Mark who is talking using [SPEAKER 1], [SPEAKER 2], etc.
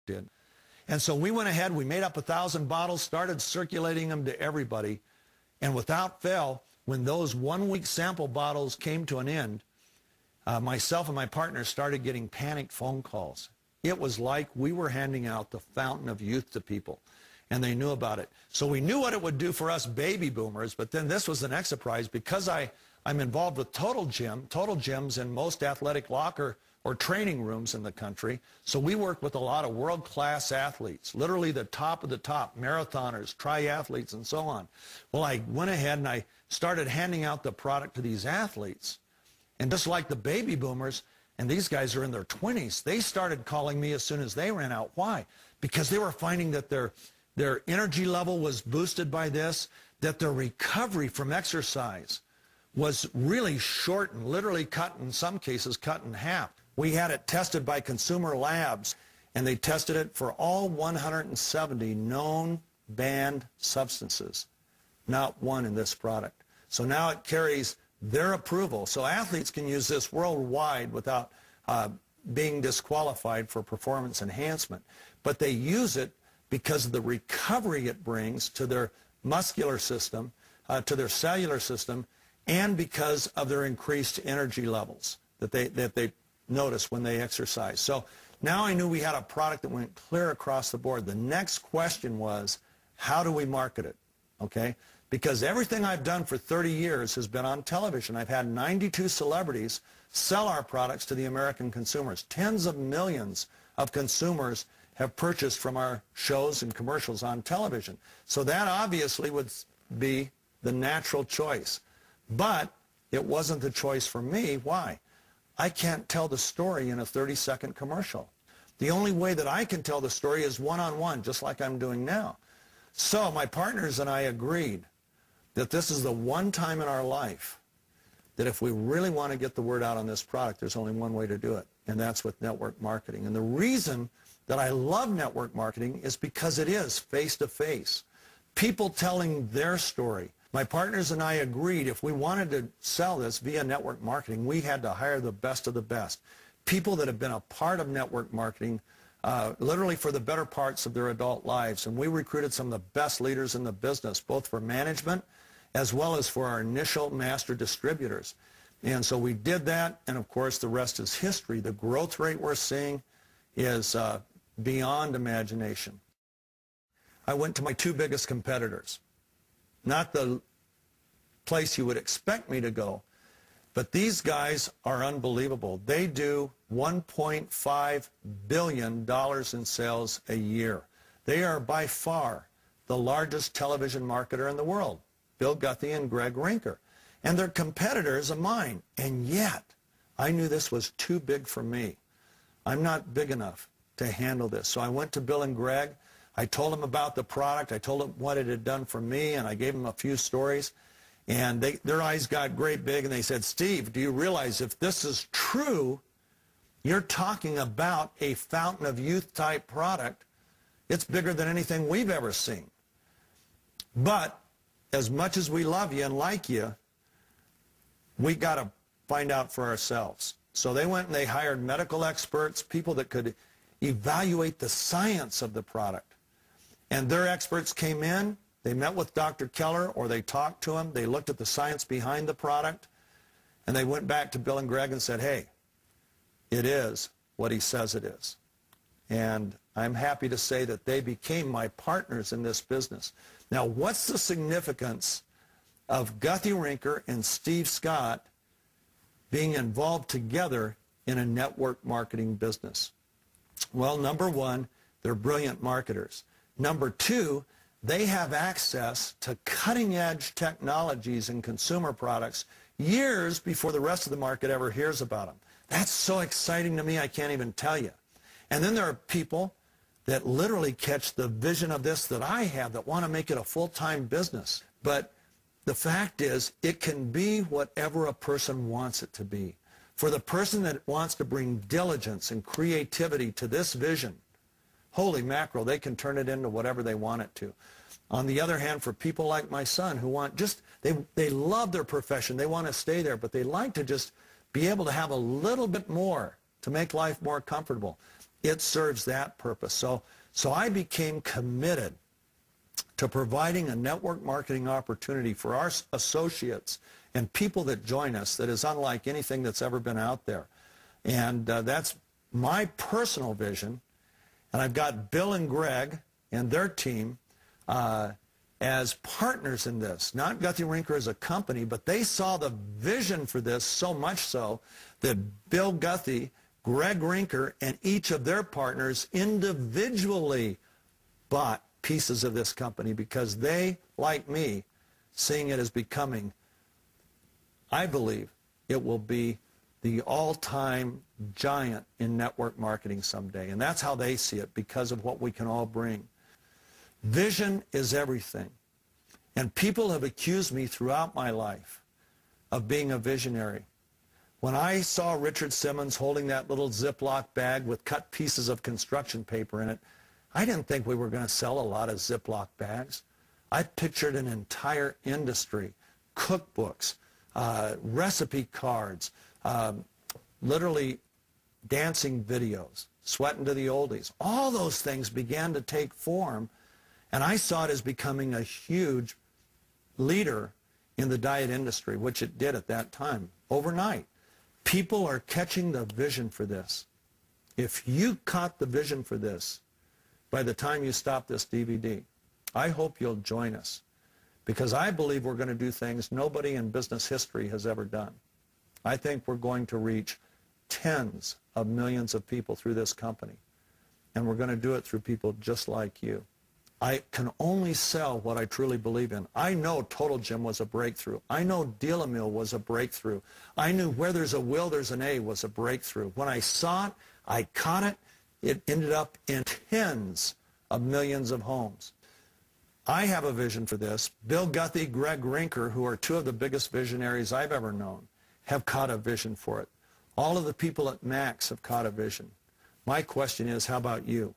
[SPEAKER 1] did. And so we went ahead, we made up 1,000 bottles, started circulating them to everybody. And without fail, when those 1-week sample bottles came to an end, myself and my partner started getting panicked phone calls. It was like we were handing out the fountain of youth to people, and they knew about it. So we knew what it would do for us baby boomers, but then this was the next surprise. Because I'm involved with Total Gyms in most athletic locker or training rooms in the country. So we work with a lot of world-class athletes, literally the top of the top, marathoners, triathletes, and so on. Well, I went ahead and I started handing out the product to these athletes. And just like the baby boomers, and these guys are in their 20s, they started calling me as soon as they ran out. Why? Because they were finding that their energy level was boosted by this, that their recovery from exercise was really shortened, literally cut, in some cases, cut in half. We had it tested by consumer labs, and they tested it for all 170 known banned substances, not one in this product. So now it carries their approval. So athletes can use this worldwide without being disqualified for performance enhancement. But they use it because of the recovery it brings to their muscular system, to their cellular system, and because of their increased energy levels that they notice when they exercise. So now I knew we had a product that went clear across the board. The next question was, how do we market it? Okay? Because everything I've done for 30 years has been on television. I've had 92 celebrities sell our products to the American consumers. Tens of millions of consumers have purchased from our shows and commercials on television. So that obviously would be the natural choice. But it wasn't the choice for me. Why? I can't tell the story in a 30-second commercial. The only way that I can tell the story is one-on-one, just like I'm doing now. So my partners and I agreed that this is the one time in our life that if we really want to get the word out on this product, there's only one way to do it, and that's with network marketing. And the reason that I love network marketing is because it is face-to-face. People telling their story. My partners and I agreed if we wanted to sell this via network marketing, we had to hire the best of the best. People that have been a part of network marketing literally for the better parts of their adult lives. And we recruited some of the best leaders in the business, both for management as well as for our initial master distributors. And so we did that, and of course the rest is history. The growth rate we're seeing is beyond imagination. I went to my two biggest competitors. Not the place you would expect me to go, but these guys are unbelievable. They do $1.5 billion in sales a year. They are by far the largest television marketer in the world, Bill Guthrie and Greg Rinker. And they're competitors of mine. And yet, I knew this was too big for me. I'm not big enough to handle this. So I went to Bill and Greg. I told them about the product. I told them what it had done for me, and I gave them a few stories. And their eyes got great big, and they said, Steve, do you realize if this is true, you're talking about a fountain of youth type product. It's bigger than anything we've ever seen. But as much as we love you and like you, we got to find out for ourselves. So they went and they hired medical experts, people that could evaluate the science of the product. And their experts came in, they met with Dr. Keller, or they talked to him, they looked at the science behind the product, and they went back to Bill and Greg and said, hey, it is what he says it is. And I'm happy to say that they became my partners in this business. Now, what's the significance of Guthrie Rinker and Steve Scott being involved together in a network marketing business? Well, number one, they're brilliant marketers. Number two, they have access to cutting-edge technologies and consumer products years before the rest of the market ever hears about them. That's so exciting to me, I can't even tell you. And then there are people that literally catch the vision of this that I have that want to make it a full-time business. But the fact is, it can be whatever a person wants it to be. For the person that wants to bring diligence and creativity to this vision, holy mackerel, they can turn it into whatever they want it to. On the other hand, for people like my son who want they love their profession, they want to stay there, but they like to just be able to have a little bit more to make life more comfortable. it serves that purpose. So I became committed to providing a network marketing opportunity for our associates and people that join us that is unlike anything that's ever been out there. And that's my personal vision. And I've got Bill and Greg and their team as partners in this, not Guthrie-Rinker as a company, but they saw the vision for this so much so that Bill Guthrie, Greg Rinker, and each of their partners individually bought pieces of this company because they, like me, seeing it as becoming, I believe, it will be the all-time giant in network marketing someday. And that's how they see it because of what we can all bring. Vision is everything. And people have accused me throughout my life of being a visionary. When I saw Richard Simmons holding that little Ziploc bag with cut pieces of construction paper in it, I didn't think we were going to sell a lot of Ziploc bags. I pictured an entire industry, cookbooks, recipe cards, literally dancing videos, sweating to the oldies. All those things began to take form, and I saw it as becoming a huge leader in the diet industry, which it did at that time, overnight. People are catching the vision for this. If you caught the vision for this by the time you stop this DVD, I hope you'll join us, because I believe we're going to do things nobody in business history has ever done. I think we're going to reach tens of millions of people through this company, and we're going to do it through people just like you. I can only sell what I truly believe in. I know Total Gym was a breakthrough. I know Deal-A-Meal was a breakthrough. I knew Where There's a Will, There's an A was a breakthrough. When I saw it, I caught it. It ended up in tens of millions of homes. I have a vision for this. Bill Guthrie, Greg Rinker, who are two of the biggest visionaries I've ever known, have caught a vision for it. All of the people at Max have caught a vision. My question is, how about you?